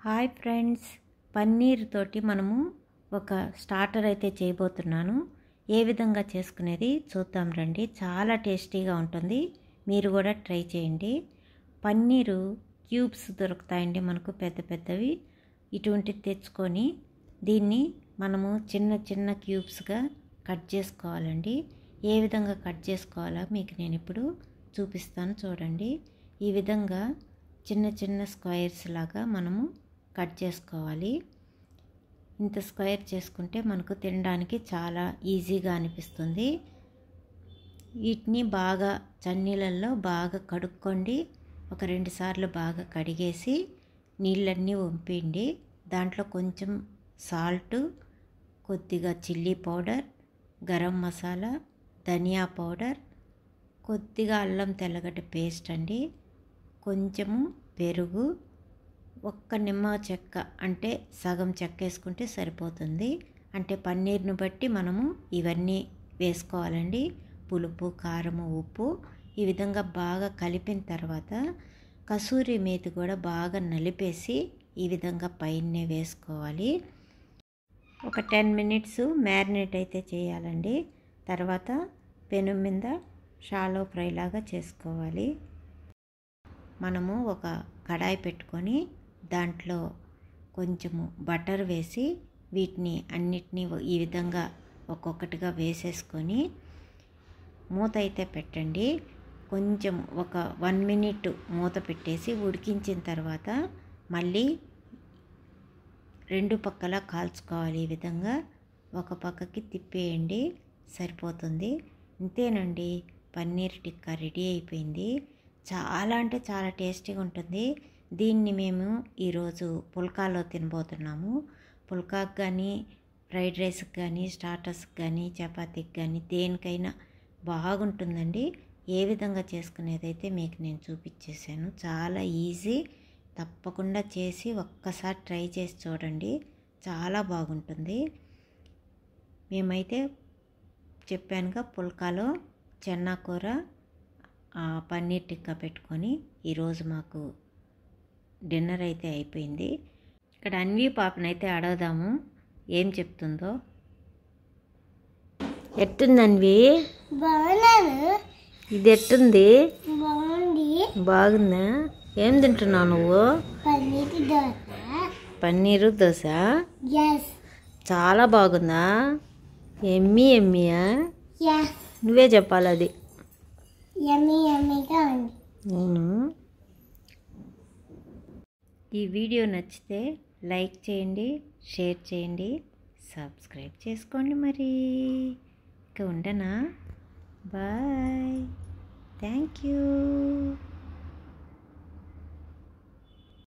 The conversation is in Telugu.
హాయ్ ఫ్రెండ్స్, పన్నీర్ తోటి మనము ఒక స్టార్టర్ అయితే చేయబోతున్నాను. ఏ విధంగా చేసుకునేది చూద్దాం రండి. చాలా టేస్టీగా ఉంటుంది, మీరు కూడా ట్రై చేయండి. పన్నీరు క్యూబ్స్ దొరుకుతాయండి మనకు, పెద్ద పెద్దవి. ఇటువంటివి తెచ్చుకొని దీన్ని మనము చిన్న చిన్న క్యూబ్స్గా కట్ చేసుకోవాలండి. ఏ విధంగా కట్ చేసుకోవాలో మీకు నేను ఇప్పుడు చూపిస్తాను చూడండి. ఈ విధంగా చిన్న చిన్న స్క్వేర్స్ లాగా మనము కట్ చేసుకోవాలి. ఇంత స్క్వేర్ చేసుకుంటే మనకు తినడానికి చాలా ఈజీగా అనిపిస్తుంది. వీటిని బాగా చన్నీళ్ళల్లో బాగా కడుక్కోండి. ఒక 2 సార్లు బాగా కడిగేసి నీళ్ళన్నీ వంపేయండి. దాంట్లో కొంచెం సాల్ట్, కొద్దిగా చిల్లీ పౌడర్, గరం మసాలా, ధనియా పౌడర్, కొద్దిగా అల్లం తెల్లగడ్డ పేస్ట్ అండి, కొంచెము పెరుగు, ఒక్క నిమ్మ చెక్క అంటే సగం చెక్క వేసుకుంటే సరిపోతుంది. అంటే పన్నీర్ను బట్టి మనము ఇవన్నీ వేసుకోవాలండి. పులుపు, కారము, ఉప్పు. ఈ విధంగా బాగా కలిపిన తర్వాత కసూరి మేతి కూడా బాగా నలిపేసి ఈ విధంగా పైనే వేసుకోవాలి. ఒక 10 మినిట్స్ మ్యారినేట్ అయితే చేయాలండి. తర్వాత పెనం మీద షాలో ఫ్రై లాగా చేసుకోవాలి. మనము ఒక కడాయి పెట్టుకొని దాంట్లో కొంచెము బటర్ వేసి వీటిని అన్నిటినీ ఈ విధంగా ఒక్కొక్కటిగా వేసేసుకొని మూత అయితే పెట్టండి. కొంచెం ఒక 1 మినిట్ మూత పెట్టేసి ఉడికించిన తర్వాత మళ్ళీ 2 పక్కల కాల్చుకోవాలి. ఈ విధంగా ఒక పక్కకి తిప్పేయండి, సరిపోతుంది. ఇంతేనండి, పన్నీర్ టిక్కా రెడీ అయిపోయింది. చాలా అంటే చాలా టేస్టీగా ఉంటుంది. దీన్ని మేము ఈరోజు పుల్కాలో తినబోతున్నాము. పుల్కాకి కానీ, ఫ్రైడ్ రైస్కి కానీ, స్టార్టర్స్కి కానీ, చపాతీకి కానీ, దేనికైనా బాగుంటుందండి. ఏ విధంగా చేసుకునేదైతే మీకు నేను చూపించేశాను. చాలా ఈజీ. తప్పకుండా చేసి ఒక్కసారి ట్రై చేసి చూడండి, చాలా బాగుంటుంది. మేమైతే చెప్పానుగా, పుల్కాలో చెన్నా కూర, పన్నీర్ టిక్కా పెట్టుకొని ఈరోజు మాకు డిన్నర్ అయితే అయిపోయింది. ఇక్కడ అన్వి పాపనైతే అడగదాము ఏం చెప్తుందో. ఎట్టుంది అన్వి? ఇది ఎట్టుంది? బాగుందా? ఏం తింటున్నావు నువ్వు? పన్నీరు దోశ. చాలా బాగుందా? ఎమ్మీ ఎమ్మీయా? నువ్వే చెప్పాలి అది. అవును. ఈ వీడియో నచ్చితే లైక్ చేయండి, షేర్ చేయండి, సబ్స్క్రైబ్ చేసుకోండి. మరి ఇక ఉండనా? బాయ్. Thank you.